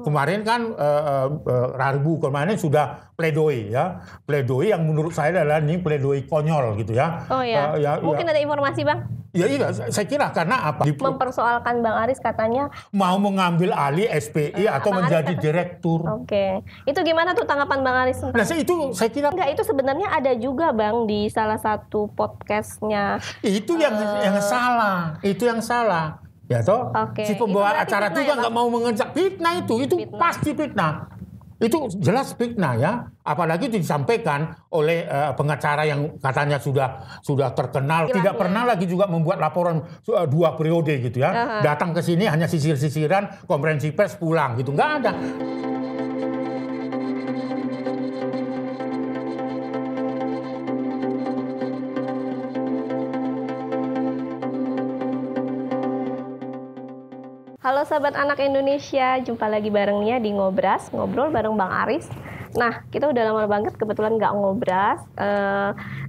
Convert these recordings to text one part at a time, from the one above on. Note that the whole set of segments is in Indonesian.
Kemarin kan Rabu kemarin sudah pledoi ya. Pledoi yang menurut saya adalah ini pledoi konyol gitu ya. Oh ya. Mungkin ada informasi Bang? Ya iya, saya kira karena apa? Mempersoalkan Bang Aris katanya mau mengambil alih SPI atau Bang menjadi direktur. Oke. Itu gimana tuh tanggapan Bang Aris? Nah, itu saya kira enggak, itu sebenarnya ada juga Bang di salah satu podcastnya. Itu yang salah. Itu yang salah. Ya toh, si pembawa acara juga nggak mau mengejak fitnah itu fitnah. Pasti fitnah. Itu jelas fitnah ya. Apalagi itu disampaikan oleh pengacara yang katanya sudah terkenal. Tidak pernah lagi juga membuat laporan 2 periode gitu ya. Datang ke sini hanya sisir-sisiran, konferensi pers pulang gitu. Nggak ada. Halo sahabat anak Indonesia, jumpa lagi barengnya di Ngobras, ngobrol bareng Bang Aris. Nah, kita udah lama banget kebetulan nggak ngobras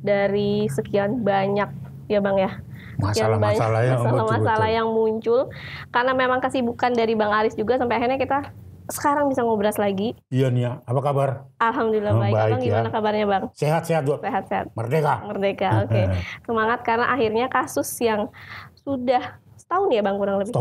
dari sekian banyak ya Bang ya. Masalah-masalah yang muncul karena memang kesibukan dari Bang Aris juga sampai akhirnya kita sekarang bisa ngobras lagi. Iya Nia, apa kabar? Alhamdulillah baik. Abang gimana kabarnya Bang? Sehat-sehat Dok. Sehat-sehat. Merdeka. Oke. Semangat karena akhirnya kasus yang sudah setahun ya Bang kurang lebih?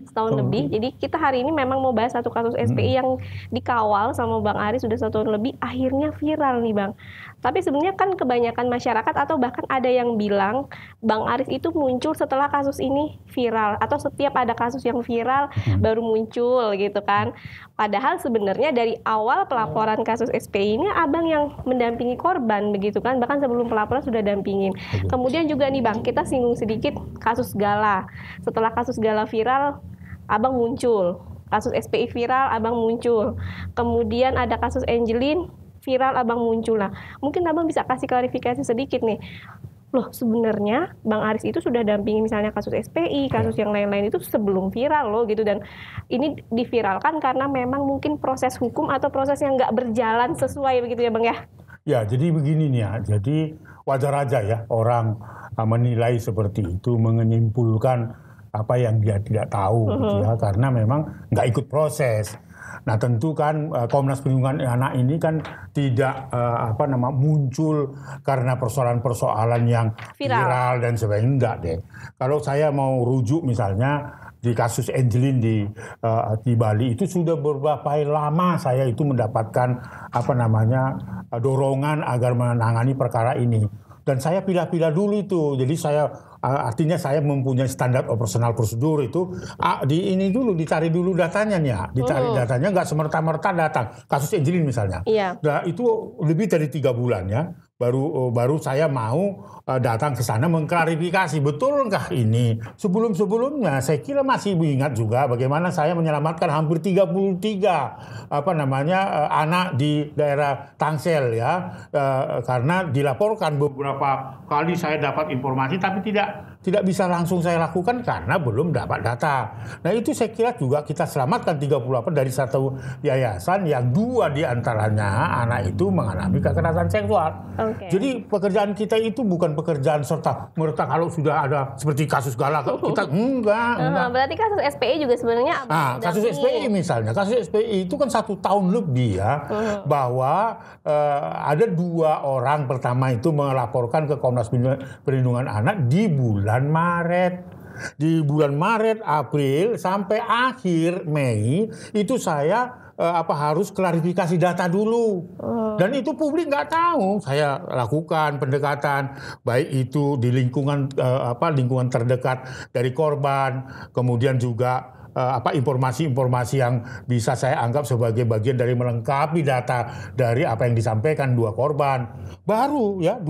Setahun lebih. Jadi kita hari ini memang mau bahas satu kasus SPI yang dikawal sama Bang Aris sudah 1 tahun lebih, akhirnya viral nih Bang. Tapi sebenarnya kan kebanyakan masyarakat atau bahkan ada yang bilang Bang Aris itu muncul setelah kasus ini viral atau setiap ada kasus yang viral baru muncul gitu kan. Padahal sebenarnya dari awal pelaporan kasus SPI ini Abang yang mendampingi korban begitu kan, bahkan sebelum pelaporan sudah dampingin. Kemudian juga nih Bang, kita singgung sedikit kasus Gala. Setelah kasus Gala viral, Abang muncul. Kasus SPI viral, Abang muncul. Kemudian ada kasus Angelin viral, Abang muncul. Nah, mungkin Abang bisa kasih klarifikasi sedikit nih. Loh, sebenarnya Bang Aris itu sudah dampingi misalnya kasus SPI, kasus yang lain-lain itu sebelum viral loh gitu. Dan ini diviralkan karena memang mungkin proses hukum atau proses yang nggak berjalan sesuai begitu ya Bang ya? Ya, jadi begini nih ya. Jadi wajar aja ya orang menilai seperti itu, menyimpulkan apa yang dia tidak tahu gitu ya, karena memang nggak ikut proses. Nah tentu kan Komnas Perlindungan Anak ini kan tidak muncul karena persoalan-persoalan yang viral dan sebagainya, enggak deh. Kalau saya mau rujuk misalnya di kasus Angelin di Bali itu sudah beberapa lama saya itu mendapatkan dorongan agar menangani perkara ini. Dan saya pilih-pilih dulu itu. Jadi artinya saya mempunyai standar operasional prosedur itu dicari dulu datanya nih ya. Dicari datanya nggak semerta-merta datang. Kasus Angelin misalnya. Iya. Nah, itu lebih dari 3 bulan ya. Baru saya mau datang ke sana mengklarifikasi betulkah ini. Sebelum-sebelumnya saya kira masih ingat juga bagaimana saya menyelamatkan hampir 33 anak di daerah Tangsel ya, karena dilaporkan beberapa kali saya dapat informasi tapi tidak bisa langsung saya lakukan karena belum dapat data. Nah itu saya kira juga kita selamatkan 38 dari satu yayasan yang 2 diantaranya anak itu mengalami kekerasan seksual. Okay. Jadi pekerjaan kita itu bukan pekerjaan serta-merta kalau sudah ada seperti kasus Gala kita enggak. Berarti kasus SPI juga sebenarnya kasus SPI misalnya, kasus SPI itu kan 1 tahun lebih ya, bahwa ada 2 orang pertama itu melaporkan ke Komnas Perlindungan Anak di bulan Maret. Di bulan Maret, April sampai akhir Mei itu saya harus klarifikasi data dulu. Dan itu publik nggak tahu. Saya lakukan pendekatan baik itu di lingkungan terdekat dari korban, kemudian juga informasi-informasi yang bisa saya anggap sebagai bagian dari melengkapi data dari apa yang disampaikan 2 korban. Baru ya 2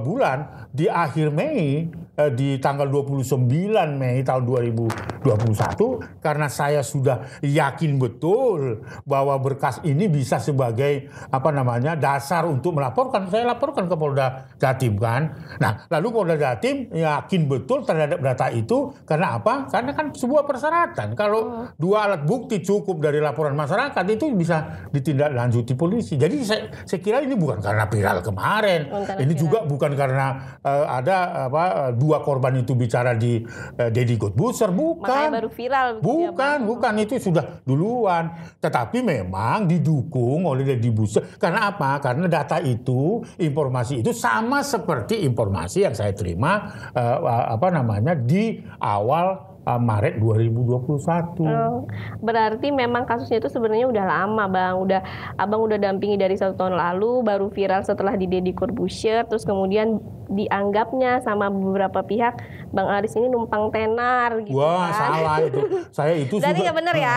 bulan di akhir Mei, di tanggal 29 Mei tahun 2021, karena saya sudah yakin betul bahwa berkas ini bisa sebagai dasar untuk melaporkan. Saya laporkan ke Polda Jatim kan. Nah, lalu Polda Jatim yakin betul terhadap data itu karena apa? Karena kan sebuah persyaratan. Kalau 2 alat bukti cukup dari laporan masyarakat itu bisa ditindaklanjuti polisi. Jadi saya kira ini bukan karena viral kemarin. Ini juga bukan karena ada 2 dua korban itu bicara di Deddy Corbuzier, bukan. Makanya baru viral. Bukan itu sudah duluan. Tetapi memang didukung oleh Deddy Corbuzier. Karena apa? Karena data itu, informasi itu sama seperti informasi yang saya terima di awal Maret 2021. Berarti memang kasusnya itu sebenarnya udah lama, Bang. Abang udah dampingi dari 1 tahun lalu, baru viral setelah di Deddy Corbuzier, terus kemudian dianggapnya sama beberapa pihak Bang Aris ini numpang tenar gitu. Wah, kan? Salah itu. Saya itu Berarti nggak benar ya?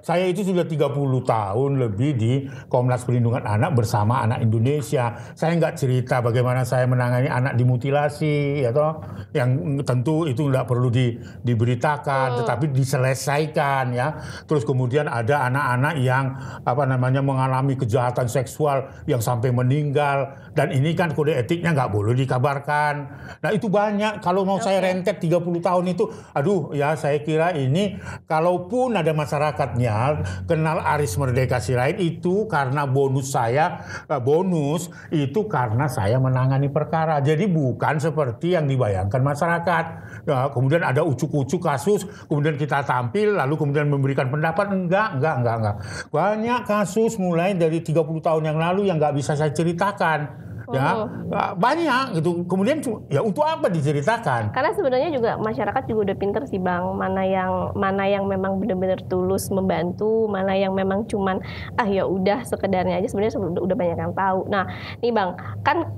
Saya itu sudah 30 tahun lebih di Komnas Perlindungan Anak bersama Anak Indonesia. Saya nggak cerita bagaimana saya menangani anak dimutilasi, ya toh, yang tentu itu nggak perlu diberitakan, tetapi diselesaikan, ya. Terus kemudian ada anak-anak yang mengalami kejahatan seksual yang sampai meninggal, dan ini kan kode etiknya nggak boleh dikabarkan. Nah itu banyak. Kalau mau saya rentet 30 tahun itu, saya kira ini kalaupun ada masyarakatnya kenal Aris Merdeka Sirait itu karena bonus itu karena saya menangani perkara. Jadi bukan seperti yang dibayangkan masyarakat. Ya, kemudian ada ucuk-ucuk kasus, kemudian kita tampil lalu kemudian memberikan pendapat. Enggak. Banyak kasus mulai dari 30 tahun yang lalu yang nggak bisa saya ceritakan. Ya, banyak gitu. Kemudian ya untuk apa diceritakan? Karena sebenarnya juga masyarakat juga udah pinter sih, Bang. Mana yang memang benar-benar tulus membantu, mana yang memang cuman ya udah sekedarnya aja, sebenarnya udah banyak yang tahu. Nah, nih Bang, kan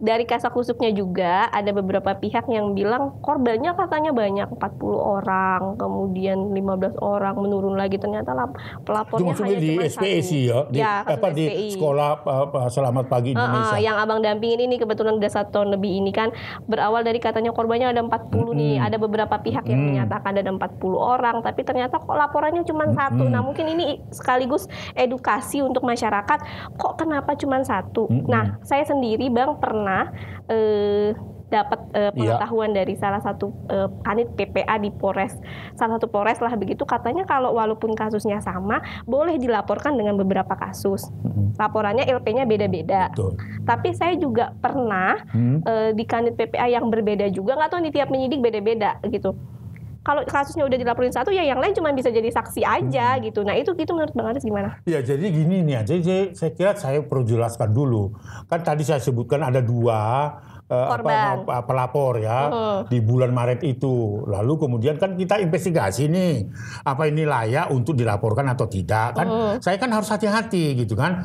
dari kasakusuknya juga ada beberapa pihak yang bilang korbannya katanya banyak, 40 orang, kemudian 15 orang, menurun lagi, ternyata pelapornya hanya di cuma SPSI satu. di sekolah Selamat Pagi Indonesia. Yang abang dampingin ini kebetulan udah 1 tahun lebih ini kan, berawal dari katanya korbannya ada 40 nih, ada beberapa pihak yang menyatakan ada 40 orang, tapi ternyata kok laporannya cuma 1. Nah mungkin ini sekaligus edukasi untuk masyarakat, kok kenapa cuma 1. Nah saya sendiri Bang pernah dapat pengetahuan dari salah satu kanit PPA di salah satu Polres lah begitu, katanya kalau walaupun kasusnya sama boleh dilaporkan dengan beberapa kasus. Laporannya LP-nya beda-beda. Tapi saya juga pernah di kanit PPA yang berbeda juga, nggak tahu di tiap penyidik beda-beda gitu. Kalau kasusnya udah dilaporin 1, ya yang lain cuma bisa jadi saksi aja gitu. Nah itu menurut Bang Aris gimana? Ya jadi gini nih, jadi saya kira saya perlu jelaskan dulu. Kan tadi saya sebutkan ada 2 pelapor ya di bulan Maret itu. Lalu kemudian kan kita investigasi nih, apa ini layak untuk dilaporkan atau tidak. Kan saya kan harus hati-hati gitu kan.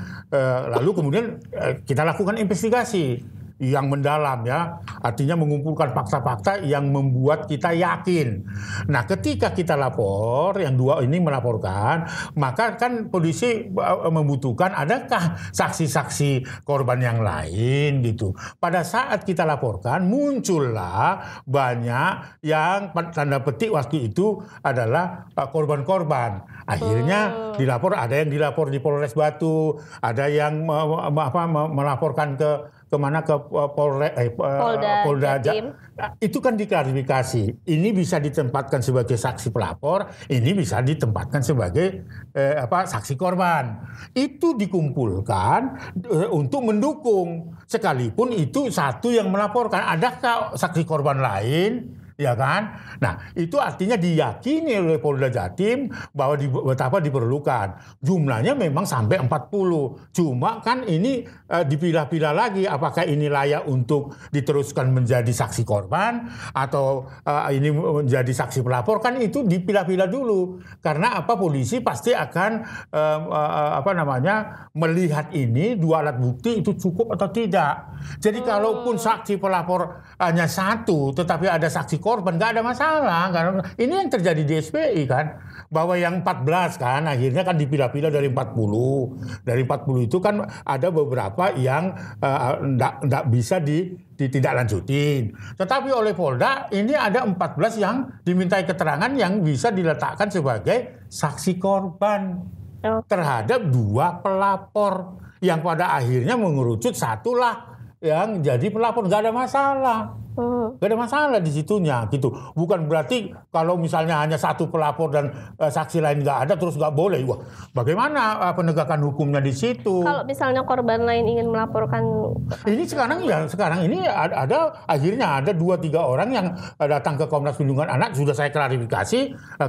Lalu kemudian kita lakukan investigasi yang mendalam, ya, artinya mengumpulkan fakta-fakta yang membuat kita yakin. Nah, ketika kita lapor, yang 2 ini melaporkan, maka kan polisi membutuhkan adakah saksi-saksi korban yang lain gitu. Pada saat kita laporkan, muncullah banyak yang tanda petik waktu itu adalah korban-korban. Akhirnya ada yang dilapor di Polres Batu, ada yang melaporkan ke Polda Jatim. Itu kan diklarifikasi. Ini bisa ditempatkan sebagai saksi pelapor, ini bisa ditempatkan sebagai saksi korban. Itu dikumpulkan untuk mendukung, sekalipun itu satu yang melaporkan. Adakah saksi korban lain? Ya kan? Nah, itu artinya diyakini oleh Polda Jatim bahwa betapa diperlukan. Jumlahnya memang sampai 40. Cuma kan ini dipilah-pilah lagi, apakah ini layak untuk diteruskan menjadi saksi korban atau ini menjadi saksi pelapor, kan itu dipilah-pilah dulu. Karena polisi pasti akan melihat ini 2 alat bukti itu cukup atau tidak. Jadi kalaupun saksi pelapor hanya 1 tetapi ada saksi korban, nggak ada masalah. Karena ini yang terjadi di SPI kan, bahwa yang 14 kan akhirnya kan dipilah-pilah dari 40. Dari 40 itu kan ada beberapa yang nggak bisa ditindaklanjutin. Tetapi oleh Polda ini ada 14 yang dimintai keterangan yang bisa diletakkan sebagai saksi korban terhadap 2 pelapor yang pada akhirnya mengerucut 1 lah yang jadi pelapor. Nggak ada masalah. Gak ada masalah di situnya gitu. Bukan berarti kalau misalnya hanya satu pelapor dan saksi lain nggak ada terus nggak boleh. Wah, bagaimana penegakan hukumnya di situ? Kalau misalnya korban lain ingin melaporkan, ini sekarang ini akhirnya ada 2-3 orang yang datang ke Komnas Perlindungan Anak. Sudah saya klarifikasi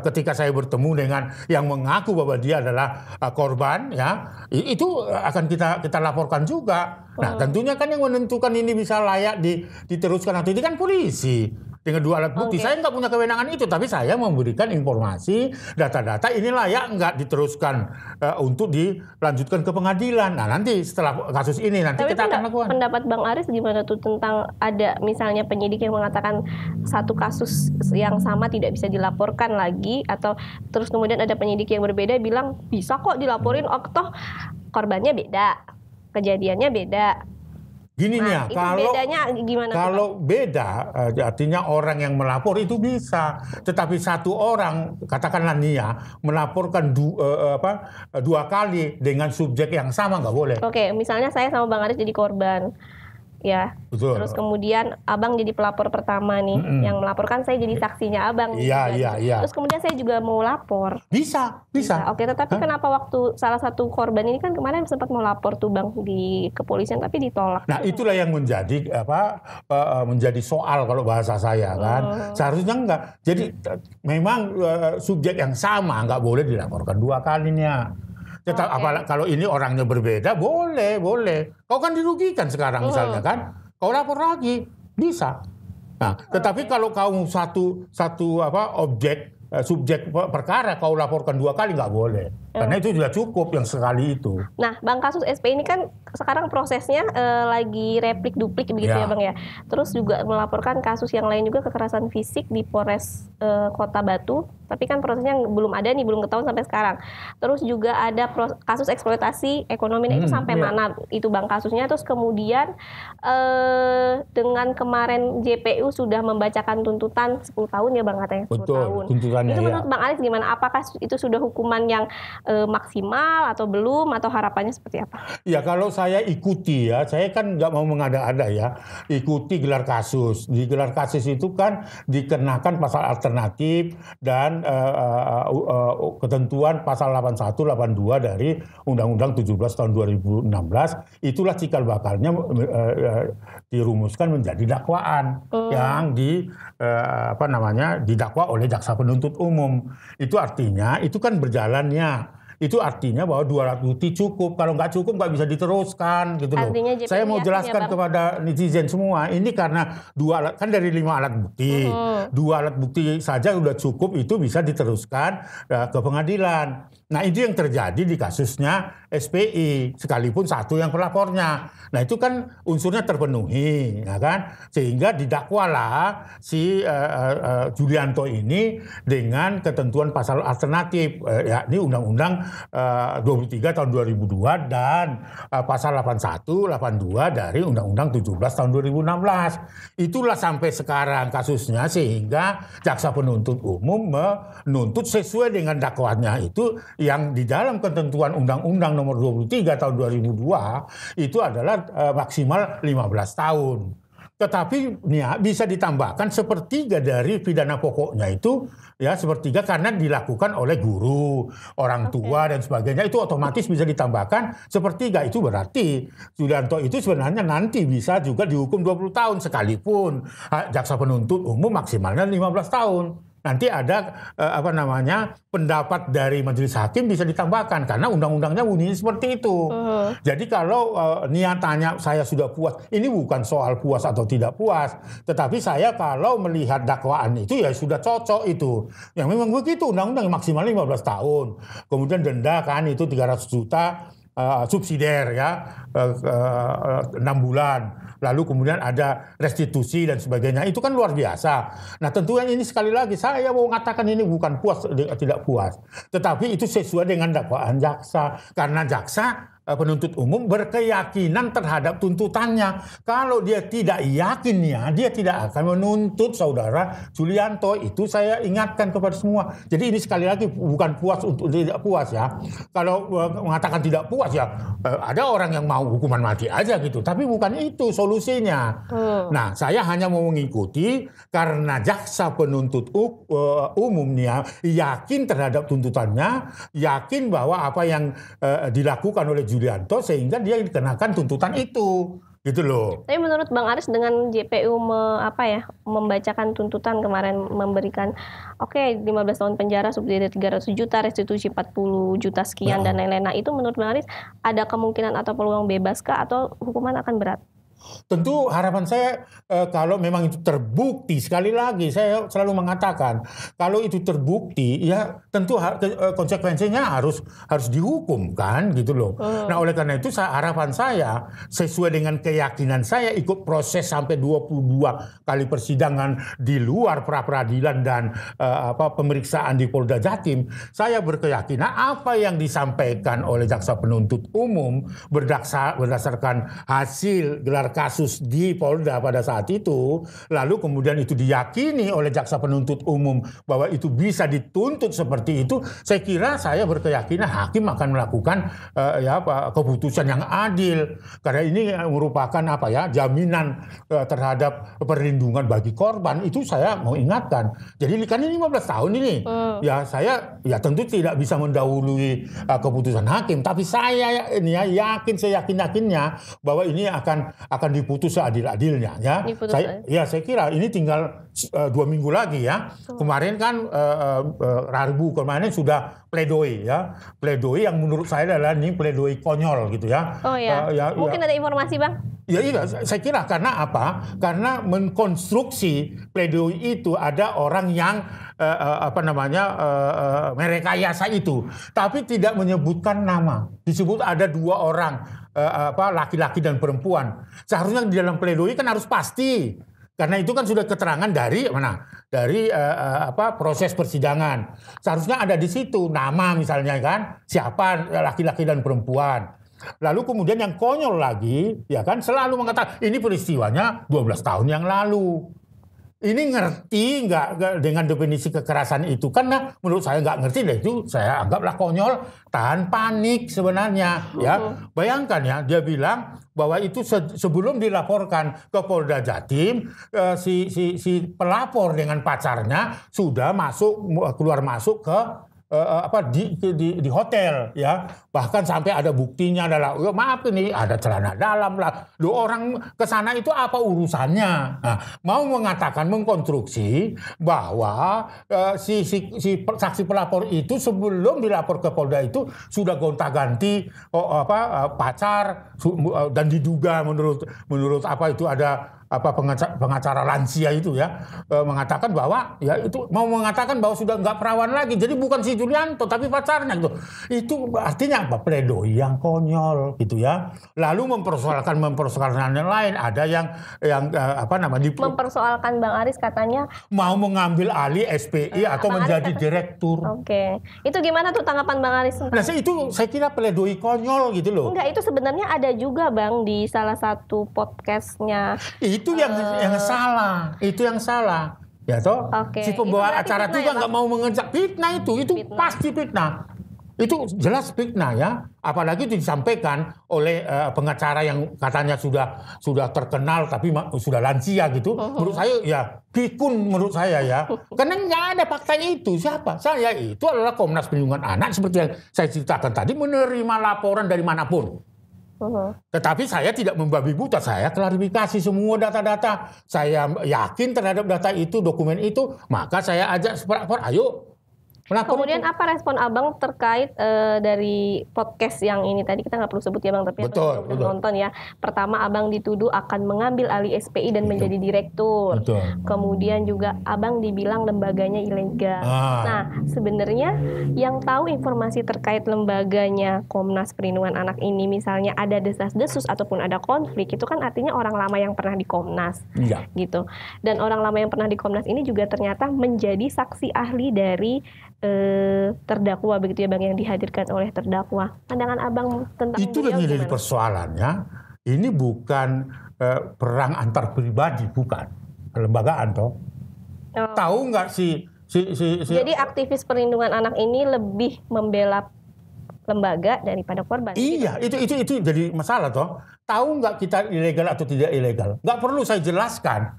ketika saya bertemu dengan yang mengaku bahwa dia adalah korban, ya itu akan kita laporkan juga. Nah, tentunya kan yang menentukan ini bisa layak diteruskan atau tidak kan polisi dengan 2 alat bukti. Saya nggak punya kewenangan itu, tapi saya memberikan informasi data-data ini layak nggak diteruskan untuk dilanjutkan ke pengadilan. Nah, nanti setelah kasus ini nanti tapi kita akan lakukan. Pendapat Bang Aris gimana tuh tentang ada misalnya penyidik yang mengatakan satu kasus yang sama tidak bisa dilaporkan lagi, atau terus kemudian ada penyidik yang berbeda bilang bisa kok dilaporin, toh korbannya beda, kejadiannya beda. Gini nih ya, bedanya gimana? Kalau beda, artinya orang yang melapor itu bisa, tetapi satu orang, katakanlah Nia, melaporkan 2 kali dengan subjek yang sama nggak boleh. Oke, misalnya saya sama Bang Aris jadi korban. Ya, betul. Terus kemudian abang jadi pelapor pertama nih, yang melaporkan saya jadi saksinya abang. Iya. Terus kemudian saya juga mau lapor. Bisa. Oke, tetapi kenapa waktu salah satu korban ini kan kemarin sempat mau lapor tuh Bang di kepolisian tapi ditolak. Nah, itulah yang menjadi menjadi soal kalau bahasa saya kan. Seharusnya enggak. Jadi memang subjek yang sama nggak boleh dilaporkan 2 kalinya. Apalagi kalau ini orangnya berbeda, boleh. Kau kan dirugikan sekarang misalnya kan, kau lapor lagi bisa. Nah, tetapi kalau kau satu subjek perkara kau laporkan 2 kali nggak boleh. Karena itu sudah cukup yang sekali itu. Nah, Bang, kasus SP ini kan sekarang prosesnya lagi replik duplik begitu ya Bang ya. Terus juga melaporkan kasus yang lain juga, kekerasan fisik di Polres Kota Batu. Tapi kan prosesnya belum ada nih, belum ketahuan sampai sekarang. Terus juga ada kasus eksploitasi ekonomi, itu sampai mana itu Bang kasusnya. Terus kemudian dengan kemarin JPU sudah membacakan tuntutan 10 tahun ya Bang, katanya 10 tahun. Itu menurut Bang Aris gimana? Apakah itu sudah hukuman yang maksimal atau belum, atau harapannya seperti apa? Ya, kalau saya ikuti ya, saya kan nggak mau mengada-ada ya, ikuti gelar kasus. Di gelar kasus itu kan dikenakan pasal alternatif dan ketentuan pasal 81, 82 dari Undang-Undang 17 tahun 2016. Itulah cikal bakalnya dirumuskan menjadi dakwaan yang didakwa oleh jaksa penuntut umum. Itu artinya itu kan berjalannya. Itu artinya bahwa 2 alat bukti cukup. Kalau nggak cukup nggak bisa diteruskan gitu loh. Saya mau jelaskan kepada netizen semua. Ini karena 2 alat, kan dari 5 alat bukti. 2 alat bukti saja udah cukup, itu bisa diteruskan ke pengadilan. Nah, itu yang terjadi di kasusnya SPI, sekalipun satu yang pelapornya. Nah, itu kan unsurnya terpenuhi, ya kan? Sehingga didakwalah si Julianto ini dengan ketentuan pasal alternatif, yakni Undang-Undang 23 tahun 2002 dan pasal 81, 82 dari Undang-Undang 17 tahun 2016. Itulah sampai sekarang kasusnya, sehingga jaksa penuntut umum menuntut sesuai dengan dakwaannya itu, yang di dalam ketentuan Undang-Undang nomor 23 tahun 2002 itu adalah maksimal 15 tahun. Tetapi ya, bisa ditambahkan 1/3 dari pidana pokoknya itu, ya 1/3 karena dilakukan oleh guru, orang tua dan sebagainya, itu otomatis bisa ditambahkan 1/3. Itu berarti Julianto itu sebenarnya nanti bisa juga dihukum 20 tahun sekalipun jaksa penuntut umum maksimalnya 15 tahun. Nanti ada pendapat dari majelis hakim bisa ditambahkan karena undang-undangnya bunyinya seperti itu. Jadi kalau niatannya saya sudah puas, ini bukan soal puas atau tidak puas, tetapi saya kalau melihat dakwaan itu ya sudah cocok itu. Yang memang begitu, undang-undang maksimal 15 tahun. Kemudian denda kan itu 300 juta. Subsidiar ya 6 bulan, lalu kemudian ada restitusi dan sebagainya, itu kan luar biasa. Nah, tentunya ini sekali lagi saya mau mengatakan ini bukan puas tidak puas, tetapi itu sesuai dengan dakwaan jaksa, karena jaksa penuntut umum berkeyakinan terhadap tuntutannya. Kalau dia tidak yakinnya, dia tidak akan menuntut saudara Julianto. Itu saya ingatkan kepada semua. Jadi ini sekali lagi bukan puas untuk tidak puas ya. Kalau mengatakan tidak puas ya, ada orang yang mau hukuman mati aja gitu. Tapi bukan itu solusinya. Nah, saya hanya mau mengikuti karena jaksa penuntut umumnya yakin terhadap tuntutannya, yakin bahwa apa yang dilakukan oleh Julianto sehingga dia dikenakan tuntutan itu. Gitu loh. Tapi menurut Bang Aris dengan JPU membacakan tuntutan kemarin, memberikan 15 tahun penjara, subsidi 300 juta, restitusi 40 juta sekian dan lain-lain. Nah, itu menurut Bang Aris ada kemungkinan atau peluang bebas kah atau hukuman akan berat? Tentu harapan saya kalau memang itu terbukti, sekali lagi saya selalu mengatakan kalau itu terbukti ya tentu konsekuensinya harus dihukum kan gitu loh. Nah oleh karena itu harapan saya sesuai dengan keyakinan saya ikut proses sampai 22 kali persidangan di luar pra peradilan dan pemeriksaan di Polda Jatim, saya berkeyakinan apa yang disampaikan oleh jaksa penuntut umum berdasarkan hasil gelar kasus di Polda pada saat itu, lalu kemudian itu diyakini oleh jaksa penuntut umum bahwa itu bisa dituntut seperti itu, saya berkeyakinan hakim akan melakukan keputusan yang adil karena ini merupakan jaminan terhadap perlindungan bagi korban. Itu saya mau ingatkan. Jadi kan ini 15 tahun ini. Ya saya tentu tidak bisa mendahului keputusan hakim, tapi saya ini yakin seyakin-yakinnya bahwa ini akan diputus seadil-adilnya ya. Saya kira ini tinggal 2 minggu lagi ya. Kemarin kan Rabu kemarin sudah pledoi ya. Pledoi yang menurut saya adalah ini pledoi konyol gitu ya. Oh ya. Mungkin ada informasi Bang? Ya iya, saya kira karena apa? Karena mengkonstruksi pledoi itu ada orang yang merekayasa itu, tapi tidak menyebutkan nama. Disebut ada 2 orang, laki-laki dan perempuan. Seharusnya di dalam pledoi kan harus pasti. Karena itu kan sudah keterangan dari proses persidangan. Seharusnya ada di situ nama misalnya kan, siapa laki-laki dan perempuan. Lalu kemudian yang konyol lagi, ya kan selalu mengatakan ini peristiwanya 12 tahun yang lalu. Ini ngerti nggak dengan definisi kekerasan itu? Karena menurut saya nggak ngerti deh itu, saya anggaplah konyol, tahan panik sebenarnya. Ya, bayangkan ya, dia bilang bahwa itu sebelum dilaporkan ke Polda Jatim, si pelapor dengan pacarnya sudah keluar masuk ke di hotel ya, bahkan sampai ada buktinya adalah maaf ini ada celana dalam lah. Orang ke sana itu apa urusannya? Nah, mau mengkonstruksi bahwa si saksi pelapor itu sebelum dilapor ke Polda itu sudah gonta-ganti pacar dan diduga menurut itu ada pengacara lansia itu ya mengatakan bahwa ya itu mau mengatakan bahwa sudah nggak perawan lagi, jadi bukan si Julianto tapi pacarnya gitu. Itu artinya apa? Pledoi yang konyol gitu ya. Lalu mempersoalkan yang lain, ada yang mempersoalkan Bang Aris katanya mau mengambil alih SPI atau menjadi direktur. Oke. Itu gimana tuh tanggapan Bang Aris? Nah, itu saya kira pledoi konyol gitu loh. Enggak, itu sebenarnya ada juga Bang di salah satu podcastnya. Itu yang salah, itu yang salah, ya toh. Si pembawa acara juga nggak mau mengejak fitnah itu fitnah. Pasti fitnah. Itu jelas fitnah ya. Apalagi itu disampaikan oleh pengacara yang katanya sudah terkenal tapi sudah lansia gitu. Menurut saya ya pikun menurut saya ya. Karena nggak ada fakta itu. Siapa? Saya itu adalah Komnas Perlindungan Anak seperti yang saya ceritakan tadi, menerima laporan dari manapun. Tetapi saya tidak membabi buta, saya klarifikasi semua data-data. Saya yakin terhadap data itu, dokumen itu, maka saya ajak pelapor, ayo melapor. Kemudian apa respon Abang terkait dari podcast yang ini tadi? Kita nggak perlu sebut ya Bang, tapi betul. nonton ya. Pertama, Abang dituduh akan mengambil alih SPI dan menjadi direktur. Betul. Kemudian juga Abang dibilang lembaganya ilegal. Nah, sebenarnya yang tahu informasi terkait lembaganya Komnas Perlindungan Anak ini, misalnya ada desas-desus ataupun ada konflik, itu kan artinya orang lama yang pernah di Komnas. Iya. Gitu. Dan orang lama yang pernah di Komnas ini juga ternyata menjadi saksi ahli dari terdakwa begitu ya Bang, yang dihadirkan oleh terdakwa. Pandangan Abang tentang itu beliau lagi dari gimana? persoalannya. Ini bukan perang antar pribadi, bukan kelembagaan toh. Tahu nggak si Jadi aktivis perlindungan anak ini lebih membela lembaga daripada korban. Iya, gitu. itu jadi masalah toh. Tahu nggak kita ilegal atau tidak ilegal? Nggak perlu saya jelaskan.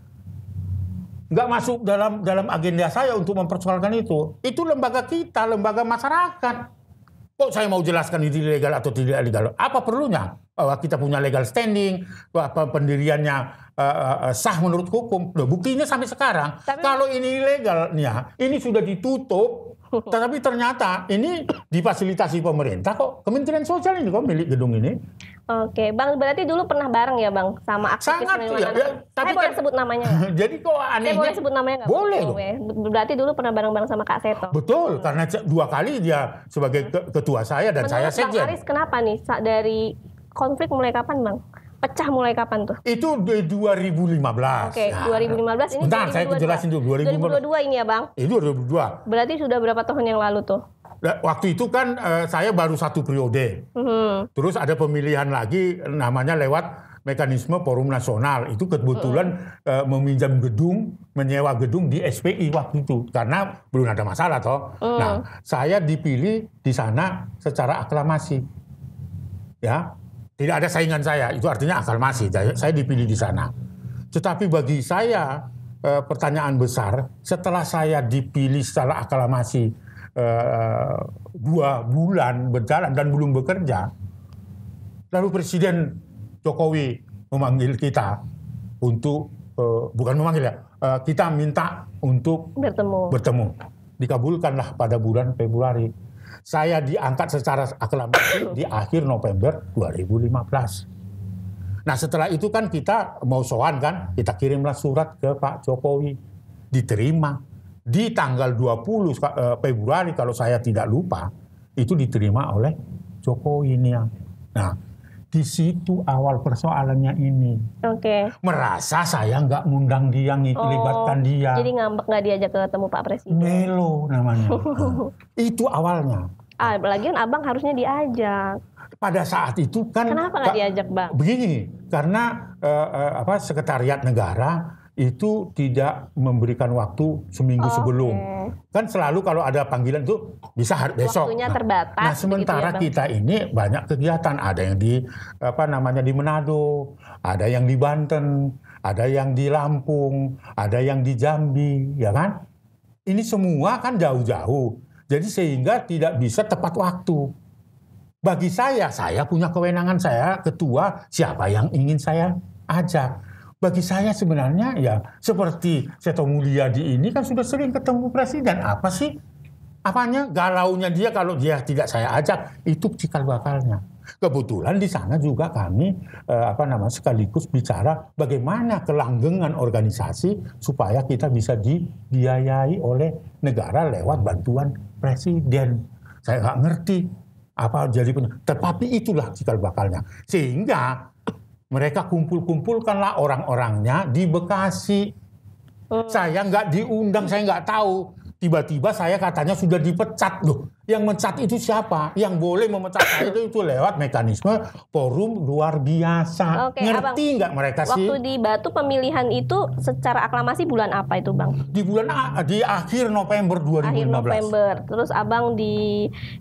Nggak masuk dalam agenda saya untuk mempersoalkan itu. Itu lembaga kita, lembaga masyarakat. Kok saya mau jelaskan ini ilegal atau tidak ilegal? Apa perlunya? Bahwa kita punya legal standing, bahwa pendiriannya sah menurut hukum. Loh, buktinya sampai sekarang. Kalau ini ilegalnya, ini sudah ditutup. Tetapi ternyata ini difasilitasi pemerintah kok. Kementerian Sosial ini kok milik gedung ini. Oke, Bang, berarti dulu pernah bareng ya Bang sama aktivis perlindungan anak? Saya boleh sebut namanya nggak? Jadi kok anehnya. Saya boleh sebut namanya nggak? Boleh. Berarti dulu pernah bareng-bareng sama Kak Seto? Betul, karena 2 kali dia sebagai ketua saya dan saya sekjen. Bang Aris kenapa nih dari konflik mulai kapan Bang? Pecah mulai kapan tuh? Itu di 2015. Oke, 2015 ini. Bentar, saya jelasin dulu. 2022 ini ya Bang? Itu 2022. Berarti sudah berapa tahun yang lalu tuh? Waktu itu kan saya baru 1 periode. Terus ada pemilihan lagi namanya lewat mekanisme Forum Nasional. Itu kebetulan meminjam gedung, menyewa gedung di SPI waktu itu. Karena belum ada masalah toh. Nah, saya dipilih di sana secara aklamasi. Ya. Tidak ada saingan saya, itu artinya aklamasi. Saya dipilih di sana. Tetapi bagi saya pertanyaan besar, setelah saya dipilih secara aklamasi 2 bulan berjalan dan belum bekerja, lalu Presiden Jokowi memanggil kita untuk, bukan memanggil ya, kita minta untuk bertemu. Dikabulkanlah pada bulan Februari. Saya diangkat secara aklamasi di akhir November 2015. Nah setelah itu kan kita mau sowan kan, kita kirimlah surat ke Pak Jokowi. Diterima. Di tanggal 20 Februari kalau saya tidak lupa, itu diterima oleh Jokowi ini. Nah di situ awal persoalannya ini. Oke. Merasa saya nggak ngundang dia, libatkan dia. Jadi ngambek nggak diajak ketemu Pak Presiden. Melo namanya. Itu awalnya. Lagian Abang harusnya diajak. Pada saat itu kan. Kenapa nggak diajak Bang? Begini, karena Sekretariat Negara itu tidak memberikan waktu seminggu sebelum. Kan selalu kalau ada panggilan itu bisa besok. Waktunya terbatas. Nah sementara ya, kita ini banyak kegiatan. Ada yang di di Manado, ada yang di Banten, ada yang di Lampung, ada yang di Jambi, ya kan? Ini semua kan jauh-jauh. Jadi sehingga tidak bisa tepat waktu. Bagi saya punya kewenangan, saya ketua, siapa yang ingin saya ajak. Bagi saya sebenarnya ya seperti Seto Mulyadi ini kan sudah sering ketemu Presiden. Apa sih? Apanya galaunya dia kalau dia tidak saya ajak, itu cikal bakalnya. Kebetulan di sana juga kami sekaligus bicara bagaimana kelanggengan organisasi supaya kita bisa dibiayai oleh negara lewat bantuan Presiden. Saya nggak ngerti apa jadi tetapi itulah cikal bakalnya. Sehingga mereka kumpulkanlah orang-orangnya di Bekasi. Saya nggak diundang, saya nggak tahu. Tiba-tiba saya katanya sudah dipecat loh. Yang mencat itu siapa? Yang boleh memecat saya itu lewat mekanisme forum luar biasa. Oke, ngerti nggak mereka sih? Waktu di Batu pemilihan itu secara aklamasi bulan apa itu Bang? Di akhir November 2015. Akhir November. Terus Abang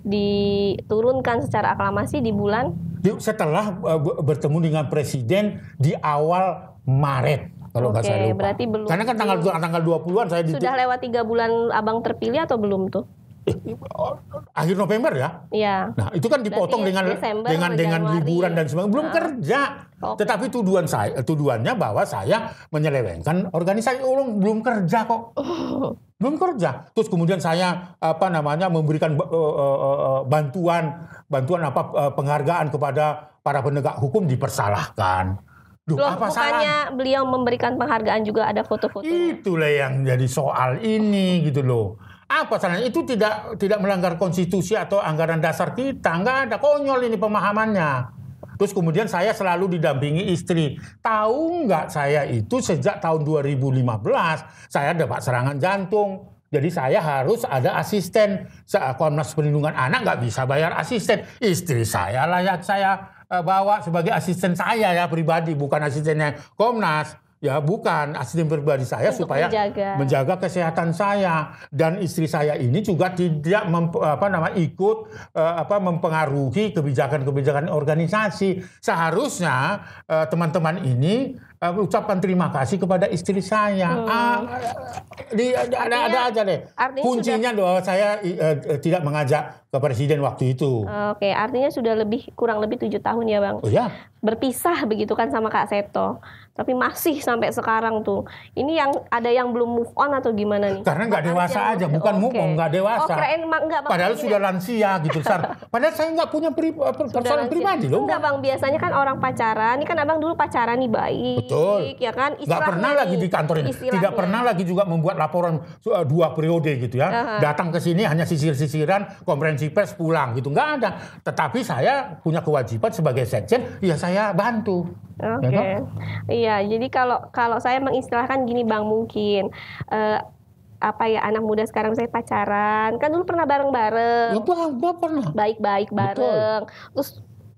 diturunkan secara aklamasi di bulan? Setelah bertemu dengan Presiden di awal Maret. Kalau nggak saya lupa. Berarti belum. Karena kan tanggal 20-an saya sudah lewat 3 bulan Abang terpilih atau belum tuh? Akhir November ya. Iya. Nah, itu kan dipotong dengan liburan dan sebagainya. Belum kerja. Tetapi tuduhannya bahwa saya menyelewengkan organisasi. Belum kerja kok. Belum kerja. Terus kemudian saya memberikan penghargaan kepada para penegak hukum dipersalahkan. Bukannya beliau memberikan penghargaan juga ada foto-fotonya? Itulah yang jadi soal ini gitu loh. Apa salahnya? Itu tidak melanggar konstitusi atau anggaran dasar kita. Nggak ada, konyol ini pemahamannya. Terus kemudian saya selalu didampingi istri. Tahu nggak saya itu sejak tahun 2015 saya dapat serangan jantung. Jadi saya harus ada asisten. Komnas Perlindungan Anak nggak bisa bayar asisten. Istri saya layak saya bawa sebagai asisten saya ya pribadi, bukan asistennya Komnas. Ya bukan asisten pribadi saya untuk supaya menjaga kesehatan saya, dan istri saya ini juga tidak ikut mempengaruhi kebijakan-kebijakan organisasi. Seharusnya teman-teman ini ucapkan terima kasih kepada istri saya. Ada aja deh. Kuncinya bahwa saya tidak mengajak ke presiden waktu itu. Oke, artinya sudah kurang lebih 7 tahun ya Bang. Oh ya. Berpisah begitu kan sama Kak Seto. Tapi masih sampai sekarang tuh. Ini ada yang belum move on atau gimana nih? Karena nggak dewasa aja, bukan move on, nggak dewasa. Padahal sudah lansia gitu. Padahal saya nggak punya persoalan pribadi loh. Enggak Bang, biasanya kan orang pacaran. Ini kan Abang dulu pacaran nih baik. Betul. Ya kan? Nggak pernah lagi di kantor ini. Tidak pernah lagi juga membuat laporan 2 periode gitu ya. Datang ke sini hanya sisir-sisiran, konferensi pers, pulang gitu. Nggak ada. Tetapi saya punya kewajiban sebagai sekjen, ya saya bantu. Oke. Iya, jadi kalau saya mengistilahkan gini Bang, mungkin anak muda sekarang saya pacaran, kan dulu pernah bareng-bareng. Ya pernah. Baik-baik bareng. Betul. Terus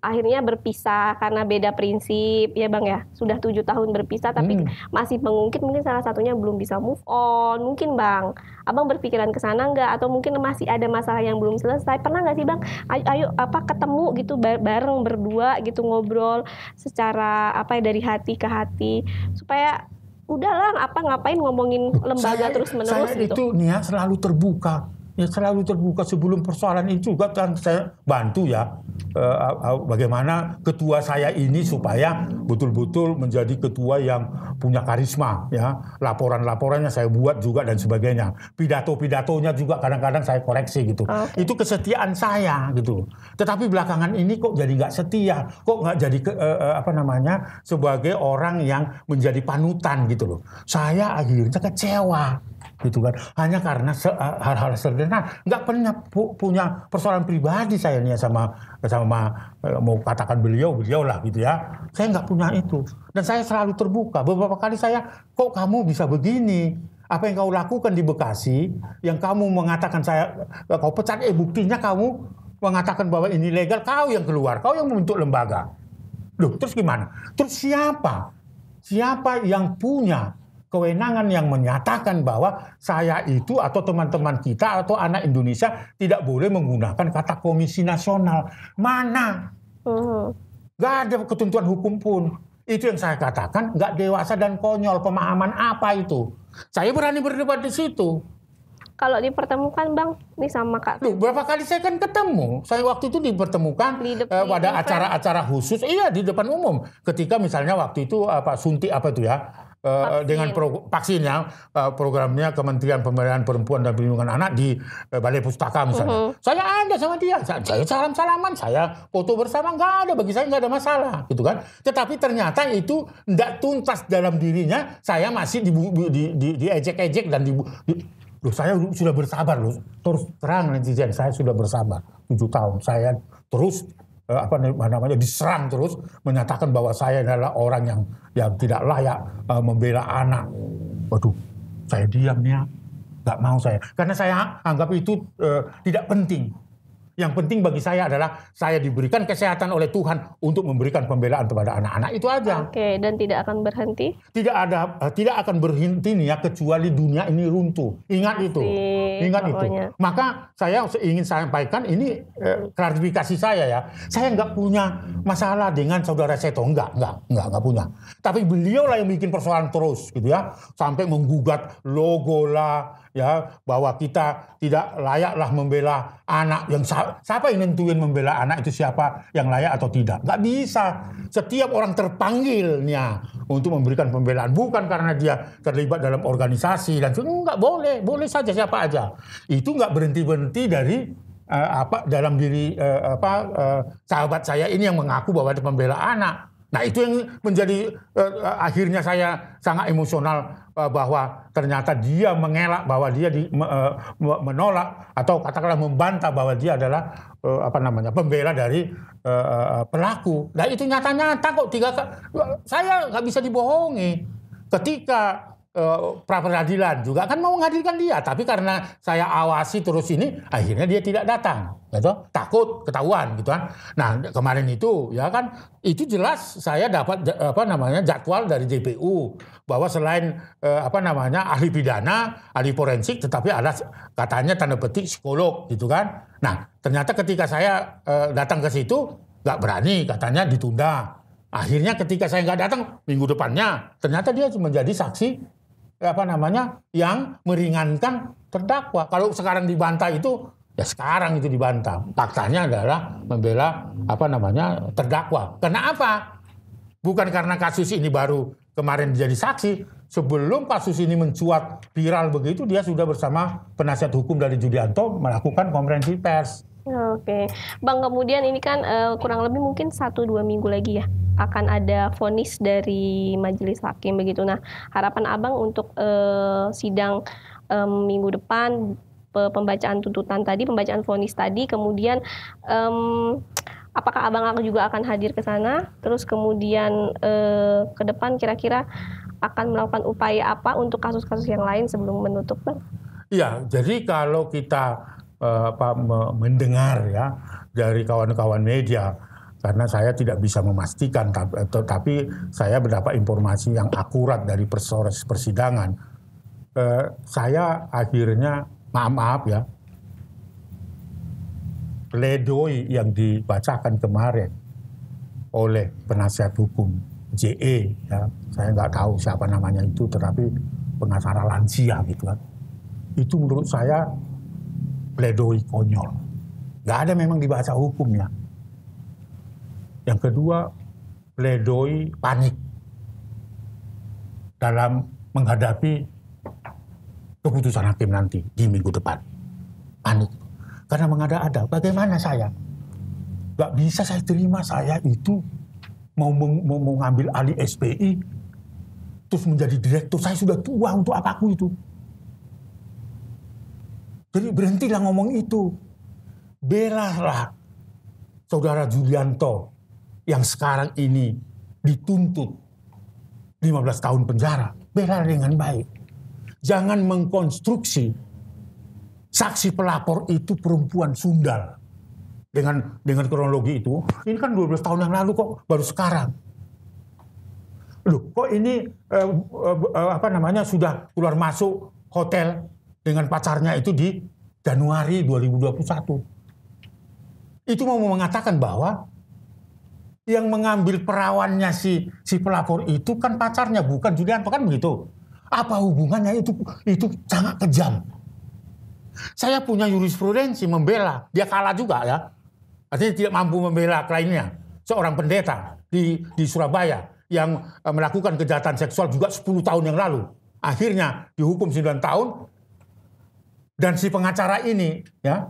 akhirnya berpisah karena beda prinsip ya Bang ya. Sudah 7 tahun berpisah tapi masih mengungkit, mungkin salah satunya belum bisa move on. Mungkin Bang, Abang berpikiran ke sana nggak? Atau mungkin masih ada masalah yang belum selesai? Pernah nggak sih Bang? Ayo ketemu gitu bareng berdua gitu, ngobrol secara dari hati ke hati supaya udahlah ngapain ngomongin lembaga terus-menerus saya gitu. Itu Nia selalu terbuka. Ya selalu terbuka sebelum persoalan itu juga kan saya bantu ya bagaimana ketua saya ini supaya betul-betul menjadi ketua yang punya karisma ya. Laporan-laporannya saya buat juga dan sebagainya. Pidato-pidatonya juga kadang-kadang saya koreksi gitu. Itu kesetiaan saya gitu. Tetapi belakangan ini kok jadi nggak setia, kok nggak jadi sebagai orang yang menjadi panutan gitu loh. Saya akhirnya kecewa gitu kan, hanya karena hal-hal sederhana. Nggak pernah punya persoalan pribadi saya nih sama mau katakan beliau lah gitu ya. Saya nggak punya itu, dan saya selalu terbuka. Beberapa kali saya, kok kamu bisa begini? Apa yang kau lakukan di Bekasi, yang kamu mengatakan kau pecat, buktinya kamu mengatakan bahwa ini legal, kau yang keluar, kau yang membentuk lembaga. Loh, terus gimana? Terus siapa yang punya kewenangan yang menyatakan bahwa saya itu atau teman-teman kita atau anak Indonesia tidak boleh menggunakan kata Komisi Nasional? Mana? Nggak ada ketentuan hukum pun. Itu yang saya katakan nggak dewasa dan konyol. Pemahaman apa itu? Saya berani berdebat di situ. Kalau dipertemukan Bang, nih sama Kak. Loh, berapa kali saya kan ketemu. Saya waktu itu dipertemukan pada acara-acara khusus. Iya, di depan umum. Ketika misalnya waktu itu suntik dengan vaksinnya, programnya Kementerian Pemberdayaan Perempuan dan Perlindungan Anak di Balai Pustaka misalnya. Saya ada sama dia, saya salam-salaman, saya foto bersama, nggak ada, bagi saya nggak ada masalah gitu kan. Tetapi ternyata itu nggak tuntas dalam dirinya, saya masih diejek-ejek dan loh, saya sudah bersabar loh, terus terang netizen, saya sudah bersabar 7 tahun, saya terus diserang terus, menyatakan bahwa saya adalah orang yang tidak layak membela anak. Waduh, saya diam ya, nggak mau saya, karena saya anggap itu tidak penting. Yang penting bagi saya adalah saya diberikan kesehatan oleh Tuhan untuk memberikan pembelaan kepada anak-anak, itu aja. Oke, dan tidak akan berhenti? Tidak akan berhenti nih ya, kecuali dunia ini runtuh. Ingat itu. Maka saya ingin sampaikan ini klarifikasi saya ya. Saya nggak punya masalah dengan saudara Seto, nggak punya. Tapi beliau lah yang bikin persoalan terus gitu ya, sampai menggugat logo lah ya, bahwa kita tidak layaklah membela anak. Yang siapa yang nentuin membela anak itu, siapa yang layak atau tidak? Nggak bisa. Setiap orang terpanggilnya untuk memberikan pembelaan, bukan karena dia terlibat dalam organisasi dan nggak boleh saja siapa aja. Itu nggak berhenti dari dalam diri sahabat saya ini yang mengaku bahwa ada pembela anak. Nah, itu yang menjadi akhirnya saya sangat emosional, bahwa ternyata dia mengelak, bahwa dia menolak atau katakanlah membantah bahwa dia adalah pembela dari pelaku. Nah, itu nyata-nyata kok, saya nggak bisa dibohongi. Ketika pra peradilan juga kan mau menghadirkan dia, tapi karena saya awasi terus ini, akhirnya dia tidak datang, gitu. Takut ketahuan, gitu kan. Nah kemarin itu ya kan, itu jelas saya dapat jadwal dari JPU bahwa selain ahli pidana, ahli forensik, tetapi ada katanya tanda petik psikolog, gitu kan. Nah ternyata ketika saya datang ke situ nggak berani, katanya ditunda. Akhirnya ketika saya nggak datang minggu depannya, ternyata dia menjadi saksi yang meringankan terdakwa. Kalau sekarang dibantah itu, ya sekarang itu dibantah. Faktanya adalah membela terdakwa. Kenapa? Bukan karena kasus ini baru kemarin jadi saksi. Sebelum kasus ini mencuat viral begitu, dia sudah bersama penasihat hukum dari Julianto melakukan konferensi pers. Oke, Bang, kemudian ini kan kurang lebih mungkin 1-2 minggu lagi ya akan ada vonis dari majelis hakim begitu. Nah, harapan Abang untuk sidang minggu depan, pembacaan tuntutan tadi, pembacaan vonis tadi, kemudian apakah Abang juga akan hadir ke sana? Terus kemudian ke depan kira-kira akan melakukan upaya apa untuk kasus-kasus yang lain sebelum menutup, Bang? Iya, jadi kalau kita mendengar ya dari kawan-kawan media, karena saya tidak bisa memastikan, tapi saya mendapat informasi yang akurat dari proses persidangan. Saya akhirnya maaf ya, pledoi yang dibacakan kemarin oleh penasihat hukum JE, ya, saya nggak tahu siapa namanya itu, tetapi pengacara lansia gitu kan, itu menurut saya pledoi konyol. Nggak ada memang dibaca hukumnya. Yang kedua, pledoi panik dalam menghadapi keputusan hakim nanti di minggu depan. Panik. Karena mengada-ada. Bagaimana saya? Nggak bisa saya terima saya itu mau mengambil alih SPI, terus menjadi direktur. Saya sudah tua, untuk apa aku itu? Jadi berhentilah ngomong itu. Belalah saudara Julianto yang sekarang ini dituntut 15 tahun penjara. Bela dengan baik. Jangan mengkonstruksi saksi pelapor itu perempuan sundal. Dengan kronologi itu. Ini kan 12 tahun yang lalu kok, baru sekarang. Loh, kok ini sudah keluar masuk hotel dengan pacarnya itu di Januari 2021. Itu mau mengatakan bahwa yang mengambil perawannya si pelapor itu kan pacarnya, bukan Julianto, kan begitu. Apa hubungannya itu sangat kejam. Saya punya jurisprudensi membela, dia kalah juga ya. Artinya tidak mampu membela kliennya. Seorang pendeta di Surabaya yang melakukan kejahatan seksual juga 10 tahun yang lalu. Akhirnya dihukum 9 tahun. Dan si pengacara ini ya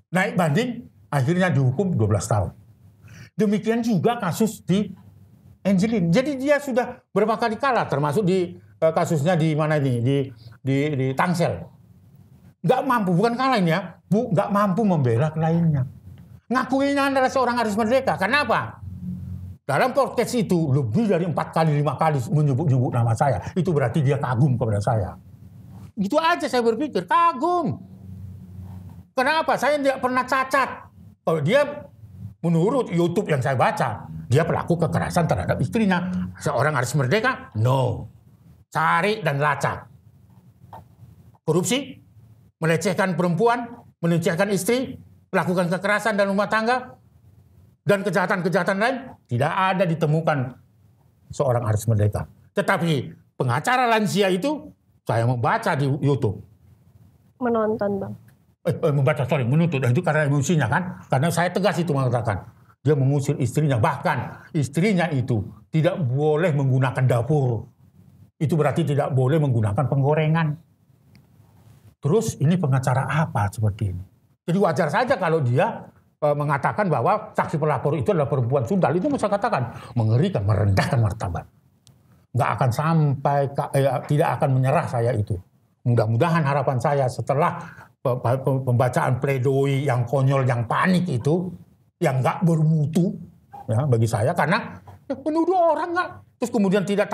naik banding, akhirnya dihukum 12 tahun. Demikian juga kasus di Angelin. Jadi dia sudah berapa kali kalah, termasuk di kasusnya di mana ini, di Tangsel. Nggak mampu, bukan kalah ini ya, nggak mampu membela kliennya. Ngakuinya adalah seorang Aris Merdeka. Kenapa? Dalam podcast itu lebih dari 4 kali, 5 kali menyebut-nyebut nama saya. Itu berarti dia kagum kepada saya. Gitu aja saya berpikir, kagum. Kenapa? Saya tidak pernah cacat. Kalau dia menurut YouTube yang saya baca, dia pelaku kekerasan terhadap istrinya. Seorang Aris Merdeka? No. Cari dan lacak. Korupsi, melecehkan perempuan, melecehkan istri, melakukan kekerasan dalam rumah tangga, dan kejahatan-kejahatan lain, tidak ada ditemukan seorang Aris Merdeka. Tetapi pengacara lansia itu, saya membaca di YouTube. Menonton, Bang. Menuntut. Itu karena emosinya kan. Karena saya tegas itu mengatakan. Dia mengusir istrinya. Bahkan istrinya itu tidak boleh menggunakan dapur. Itu berarti tidak boleh menggunakan penggorengan. Terus ini pengacara apa seperti ini? Jadi wajar saja kalau dia mengatakan bahwa saksi pelapor itu adalah perempuan sundal. Itu saya katakan mengerikan, merendahkan martabat. Nggak akan sampai, tidak akan menyerah saya itu. Mudah-mudahan harapan saya setelah pembacaan pledoi yang konyol, yang panik itu, yang nggak bermutu ya, bagi saya, karena menuduh orang nggak terus kemudian tidak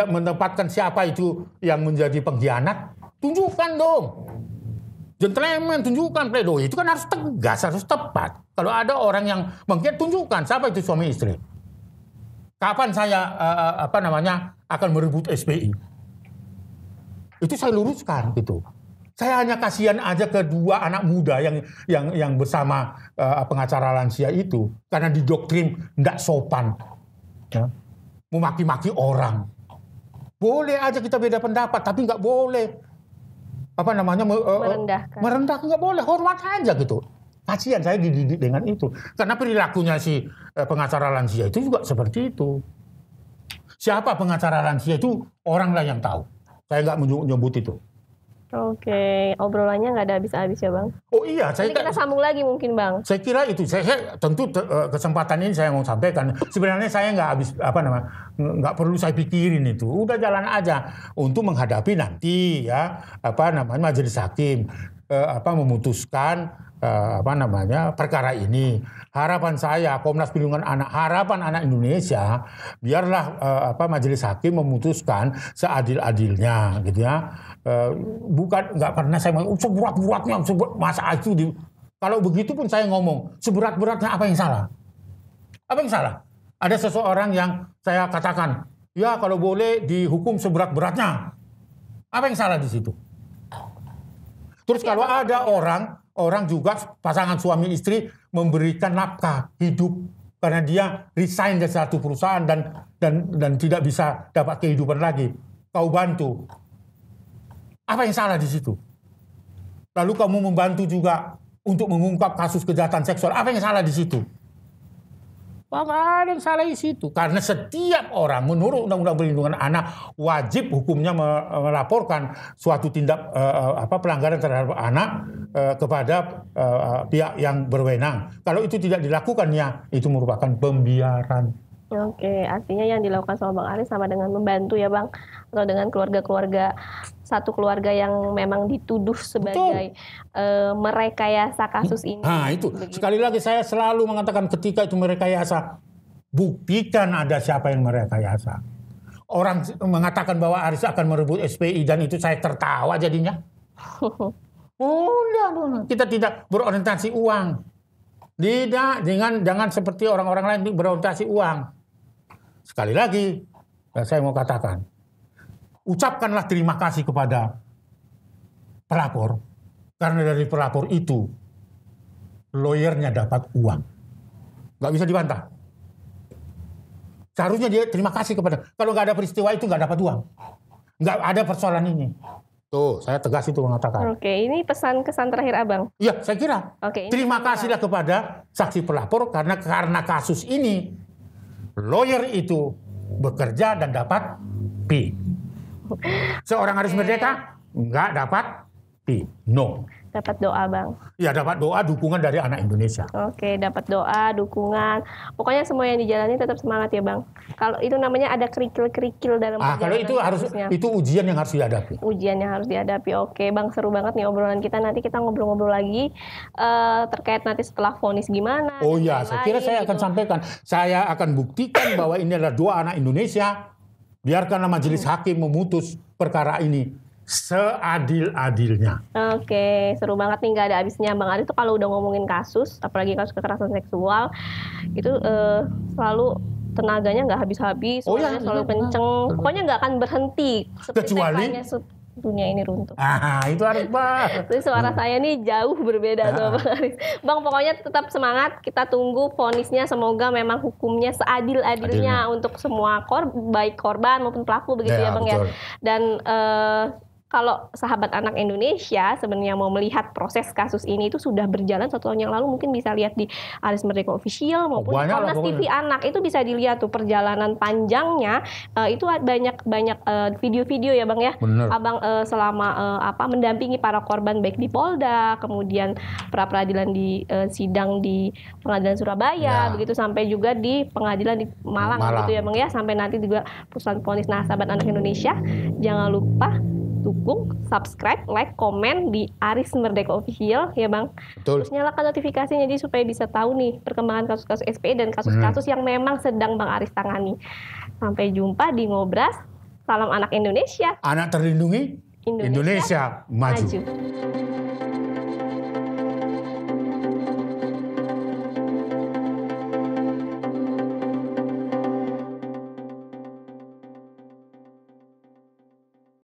menempatkan siapa itu yang menjadi pengkhianat, tunjukkan dong. Gentleman, tunjukkan pledoi. Itu kan harus tegas, harus tepat. Kalau ada orang yang mengkhianat, tunjukkan siapa itu suami istri. Kapan saya akan merebut SPI? Itu saya luruskan gitu. Saya hanya kasihan aja ke dua anak muda yang bersama pengacara lansia itu karena didoktrin tidak sopan, ya, memaki-maki orang. Boleh aja kita beda pendapat, tapi nggak boleh merendahkan, nggak boleh, hormat aja gitu. Kasihan saya dididik dengan itu karena perilakunya si pengacara lansia itu juga seperti itu. Siapa pengacara lansia itu orang lah yang tahu. Saya nggak menyebut itu. Oke, obrolannya nggak ada habis-habis ya Bang? Oh iya, kita sambung lagi mungkin Bang. Saya kira itu, saya tentu kesempatan ini saya mau sampaikan. Sebenarnya saya nggak perlu saya pikirin itu. Udah jalan aja untuk menghadapi nanti ya majelis hakim memutuskan perkara ini. Harapan saya Komnas Perlindungan Anak, harapan anak Indonesia, biarlah majelis hakim memutuskan seadil-adilnya gitu ya. Bukan nggak pernah saya mau seberat-beratnya masa itu kalau begitu pun saya ngomong seberat-beratnya, apa yang salah? Apa yang salah? Ada seseorang yang saya katakan ya kalau boleh dihukum seberat-beratnya. Apa yang salah di situ? Terus kalau ada orang juga pasangan suami istri memberikan nafkah hidup karena dia resign dari satu perusahaan dan tidak bisa dapat kehidupan lagi, kau bantu. Apa yang salah di situ? Lalu kamu membantu juga untuk mengungkap kasus kejahatan seksual. Apa yang salah di situ? Nggak ada yang salah di situ. Karena setiap orang menurut Undang-Undang Perlindungan Anak wajib hukumnya melaporkan suatu tindak pelanggaran terhadap anak kepada pihak yang berwenang. Kalau itu tidak dilakukan ya itu merupakan pembiaran. Oke, artinya yang dilakukan sama Bang Aris sama dengan membantu ya Bang, atau dengan satu keluarga yang memang dituduh sebagai merekayasa kasus ini. Nah itu, begitu. Sekali lagi saya selalu mengatakan ketika itu merekayasa, buktikan ada siapa yang merekayasa. Orang mengatakan bahwa Aris akan merebut SPI dan itu saya tertawa jadinya. Kita tidak berorientasi uang. Jangan seperti orang-orang lain berorientasi uang. Sekali lagi, saya mau katakan, ucapkanlah terima kasih kepada pelapor, karena dari pelapor itu, lawyernya dapat uang. Nggak bisa dibantah. Seharusnya dia terima kasih kepada, kalau nggak ada peristiwa itu nggak dapat uang. Nggak ada persoalan ini. Tuh, saya tegas itu mengatakan. Oke, ini pesan-kesan terakhir Abang. Iya, saya kira. Terima kasihlah kepada saksi pelapor karena kasus ini lawyer itu bekerja dan dapat fee. Seorang Aris Merdeka nggak dapat fee. No. Dapat doa Bang. Ya dapat doa, dukungan dari anak Indonesia. Oke, dapat doa, dukungan. Pokoknya semua yang dijalani tetap semangat ya Bang. Kalau itu namanya ada kerikil-kerikil dalam perjalanan. Kalau itu ujian yang harus dihadapi. Ujian yang harus dihadapi. Oke Bang, seru banget nih obrolan kita. Nanti kita ngobrol-ngobrol lagi terkait nanti setelah vonis gimana. Oh iya, saya kira saya akan sampaikan. Saya akan buktikan bahwa ini adalah dua anak Indonesia. Biarkanlah majelis hakim memutus perkara ini seadil-adilnya. Oke, seru banget nih, nggak ada habisnya Bang Aris tuh kalau udah ngomongin kasus, apalagi kasus kekerasan seksual, itu selalu tenaganya nggak habis-habis, suaranya selalu kenceng, pokoknya nggak akan berhenti. Kecuali dunia ini runtuh. Itu harus banget. Terus suara saya nih jauh berbeda sama Bang Aris. Bang, pokoknya tetap semangat, kita tunggu vonisnya, semoga memang hukumnya seadil-adilnya untuk semua baik korban maupun pelaku begitu ya Bang betul. Ya. Dan kalau sahabat anak Indonesia sebenarnya mau melihat proses kasus ini itu sudah berjalan 1 tahun yang lalu, mungkin bisa lihat di Aris Merdeka Official maupun Komnas TV Anak, itu bisa dilihat tuh perjalanan panjangnya. Itu banyak video-video ya Bang ya. Bener. Abang selama mendampingi para korban baik di Polda, kemudian pra peradilan di sidang di Pengadilan Surabaya, begitu sampai juga di pengadilan di Malang. Gitu ya Bang ya, sampai nanti juga putusan vonis. Nah, sahabat anak Indonesia, jangan lupa dukung, subscribe, like, komen di Aris Merdeka Official ya Bang. Betul. Terus nyalakan notifikasinya jadi supaya bisa tahu nih perkembangan kasus-kasus SPI dan kasus-kasus yang memang sedang Bang Aris tangani. Sampai jumpa di Ngobras. Salam anak Indonesia. Anak terlindungi, Indonesia maju.